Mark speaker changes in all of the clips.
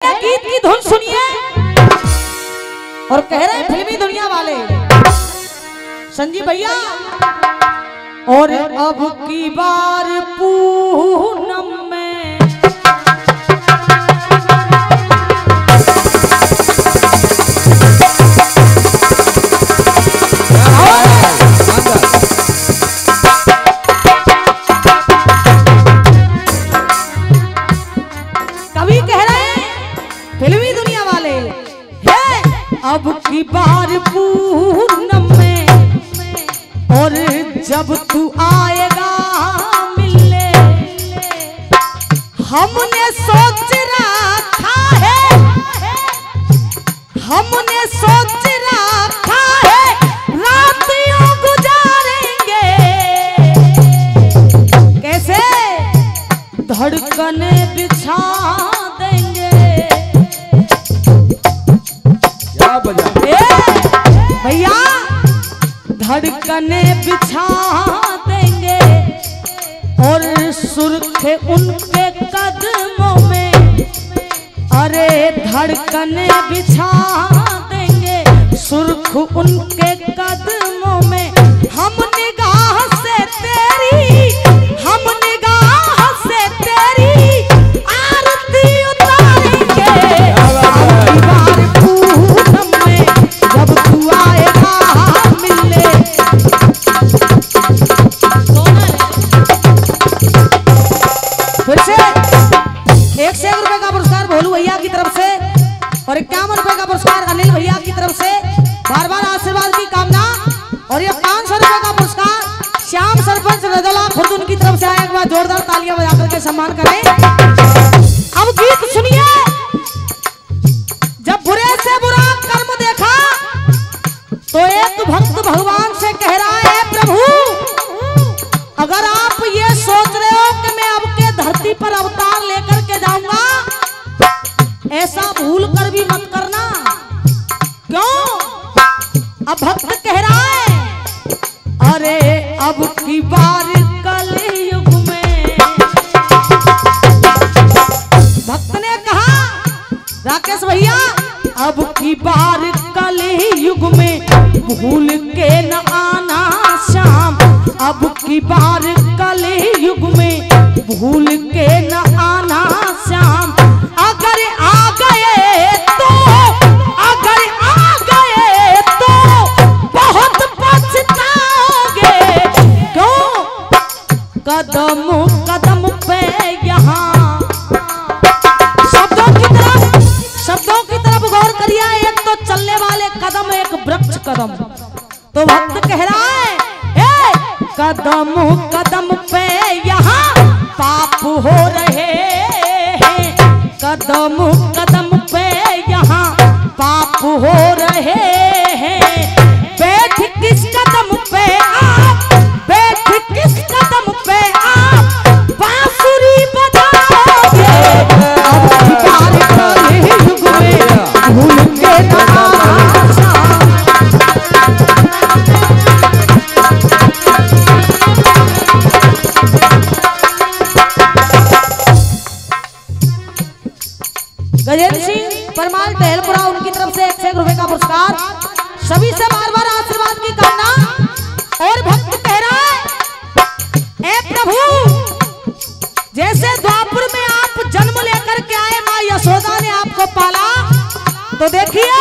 Speaker 1: कहने गीत की धुन सुनिए और कह रहे हैं फिल्मी दुनिया वाले संजीव भैया। और अब की बार पूनम में कवि कह रहे हैं फिल्मी दुनिया वाले है अब की बार पूनम में और जब तू आएगा मिलने हमने सोच रखा है रातियों गुजारेंगे कैसे धड़कने बिछा देंगे भैया धड़कने बिछा देंगे और सुर्खे उनके कदमों में अरे धड़कने बिछा देंगे सुर्ख उनके कदमों में हम निगाह से तेरी आरती उतारेंगे पूनम में जब तू आएगा मिलने। फिर से 101 रुपए का पुरस्कार भोलू भैया की तरफ से और 51 रुपए का पुरस्कार अनिल भैया की तरफ से बार बार आशीर्वाद की कामना। और ये 500 रुपए का पुरस्कार श्याम सरपंच रजौला खुर्द उनकी तरफ से आया। एक बार जोरदार तालियां बजाकर के सम्मान करें। अब गीत सुनिए। जब बुरे से बुरा कर्म देखा तो एक भक्त भगवान से कह रहा है प्रभु अगर आप ये सोच रहे हो कि मैं अब के धरती पर अवतार लेकर के जाऊंगा ऐसा भूल कर भी मत करना। क्यों? अब भक्त कह रहा है अरे अब की बार कलयुग में भक्त ने कहा राकेश भैया अब की बार कलयुग में भूल के न आना श्याम अब की बार कलयुग में भूल के न आना श्याम अगर आ गए तो बहुत पछताओगे। क्यों? कदम कदम पे यहाँ शब्दों की तरफ गौर करिए। एक तो चलने वाले कदम एक वृक्ष कदम। तो भक्त कह रहा है कदम कदम पे यहाँ पाप हो रहे हैं कदम कदम पे यहाँ पाप हो रहे हैं। बैठ किस कदम पे आप बांसुरी बजाओगे अब की बार कलयुग में भूल के न आना गजेंद्र सिंह परमाल टहलपुरा उनकी तरफ से 101 रुपए का पुरस्कार। सभी से बार बार आशीर्वाद की कामना। और भक्त कह रहा है ए प्रभु जैसे द्वापर में आप जन्म लेकर के आए माँ यशोदा ने आपको पाला तो देखिए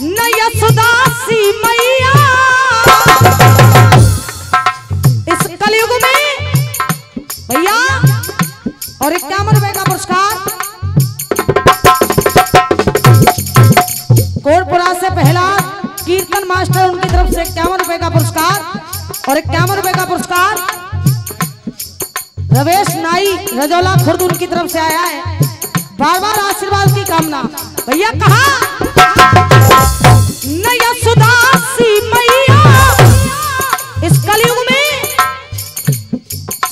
Speaker 1: न यशोदा सी मैया इस कलयुग में भैया। और 51 रुपए का पुरस्कार कोटपुरा से पहला कीर्तन मास्टर उनकी तरफ से 51 रुपए का पुरस्कार। और 51 रुपए का पुरस्कार रवेश नाई रजौला खुर्द उनकी तरफ से आया है। बार बार आशीर्वाद की कामना। भैया कहा न यशोदा सी मैया इस कलयुग में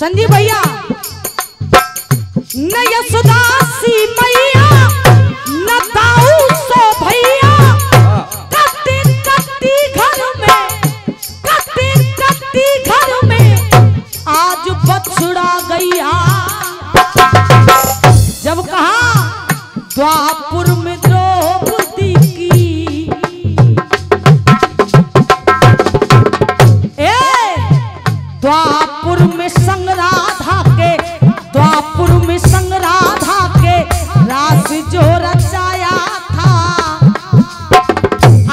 Speaker 1: संजीव भैया न यशोदा सी मैया न दाऊ सो भैया कत्ती घर में आज बछड़ा गैया। जब कहा द्वार द्वापुर में द्रौपदी की, द्वापुर में संग राधा के, द्वापुर में संग राधा के रास जो रचाया था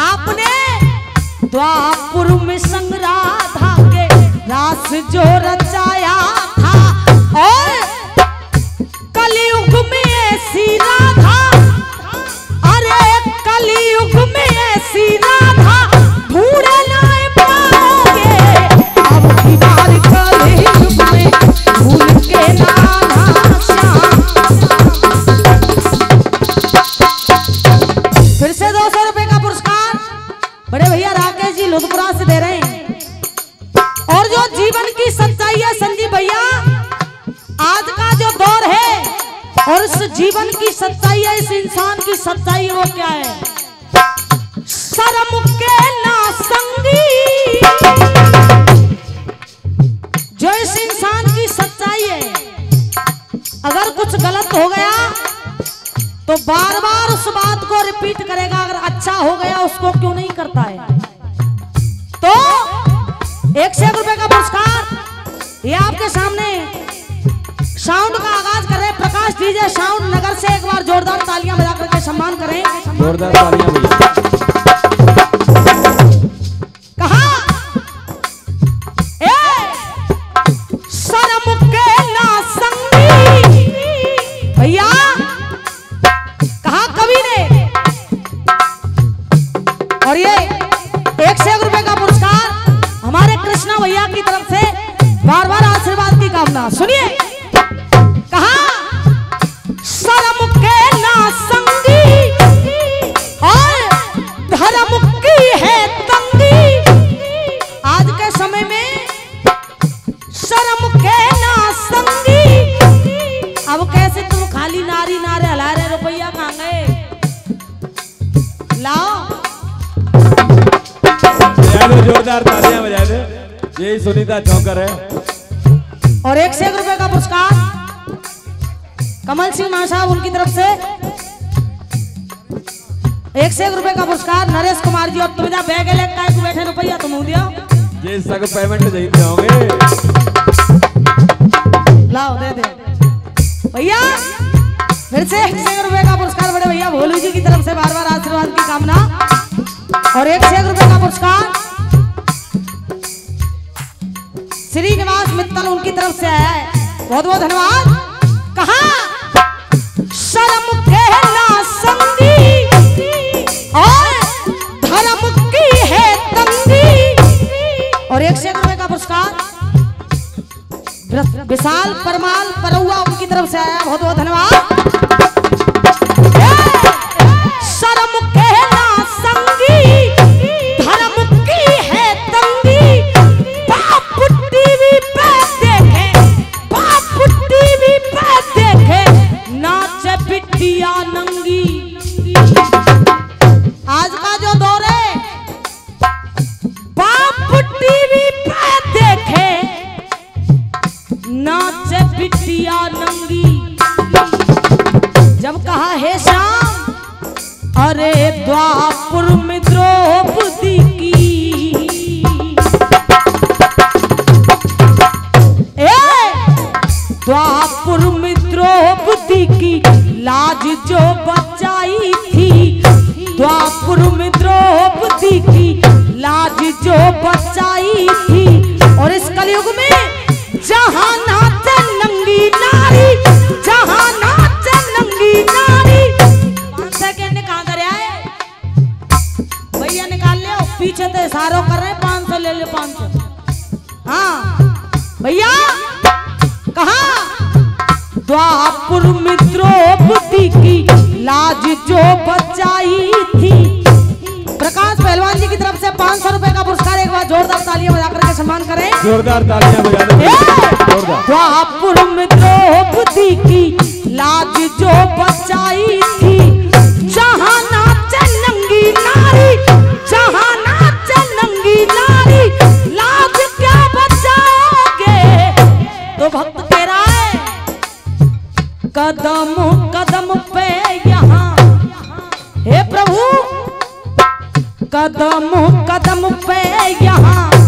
Speaker 1: आपने, द्वापुर में संग राधा के रास जो रचाया था। और कलयुग में ऐसी राधा, अरे कलयुग में ऐसी राधा ढूंढ नहीं पाओगे, अब की बार कलयुग में भूल के नाना श्याम। फिर से 200 रुपए का पुरस्कार बड़े भैया राकेश जी लुधपुरा से दे रहे हैं। और जो जीवन की सच्चाई है संजीव भैया, आज का जो दौर है और इस जीवन की सच्चाई है, इस इंसान की सच्चाई वो क्या है? शर्म के ना संगी, जो इस इंसान की सच्चाई है, अगर कुछ गलत हो गया तो बार बार उस बात को रिपीट करेगा, अगर अच्छा हो गया उसको क्यों नहीं करता है? तो 101 रुपए का पुरस्कार ये आपके सामने साउंड का आगाज कर रहे प्रकाश डीजे साउंड नगर से, एक बार जोरदार तालियां बजा करके सम्मान करें।
Speaker 2: जोरदार तालियां भैया।
Speaker 1: कहा शर्म के ना संगी भैया, कहा कवि ने। और ये 101 रुपए का पुरस्कार हमारे कृष्णा भैया की तरफ से बार बार आशीर्वाद की कामना। सुनिए, कहा शर्म के ना संगी और धर्म की है तंगी। आज के समय में शर्म के ना संगी, अब कैसे तुम खाली नारी नारे हला रहे, रुपया कहां गए? लाओ
Speaker 2: जोरदार तालियां बजा दे, यही सुनीता चौकर है।
Speaker 1: और 101 रुपए का पुरस्कार कमल सिंह मां साहब उनकी तरफ से 101 रुपए का पुरस्कार नरेश कुमार जी। और तुम जा बैग ले काय को बैठे रुपया तुम दियो,
Speaker 2: ये सब पेमेंट देते होंगे।
Speaker 1: लाओ दे दे भैया। फिर से 101 रुपए का पुरस्कार बड़े भैया भोलू जी की तरफ से बार बार आशीर्वाद की कामना। और 101 रुपए का पुरस्कार श्रीनिवास मित्तल उनकी तरफ से आया है, बहुत बहुत धन्यवाद। कहा शर्म के ना संगी और धर्म की है तंगी। और 101 रुपए का पुरस्कार विशाल परमाल परौआ उनकी तरफ से आया, बहुत बहुत धन्यवाद। शर्म के ना संगी धर्म की है तंगी, बाप टीवी पे देखे, बाप टीवी पे देखे नाचे बिटिया नंगी। आज का जो दौर है, बाप टीवी पे देखे नाचे बिटिया नंगी। जब कहा है शाम, अरे द्वापुर में द्रौपदी की, द्वापुर में द्रौपदी की लाज जो बचाई थी, द्वापुर में द्रौपदी की लाज जो बचाई थी। और इस कलयुग में जहां नाचे नंगी नारी, जहां नाचे नंगी नारी। 5 सेकंड कहां कर आए भैया, निकाल ले, पीछे तो इशारों कर रहे, 500 ले ले 500। हाँ भैया, कहा द्वापुर में द्रौपदी की लाज जो बचाई थी। प्रकाश पहलवान जी की तरफ से 500 रुपए का पुरस्कार, एक बार जोरदार तालियां बजा करके सम्मान करें।
Speaker 2: जोरदार तालियां बजा दो।
Speaker 1: द्वापुर में द्रौपदी की लाज जो बचाई थी, जहां नाचे नंगी नारी, जहां नाचे नंगी नारी, लाज क्या बचाओगे? तो भक्त कह रहा है कदम कदम पे यहाँ कदम कदम पे यहाँ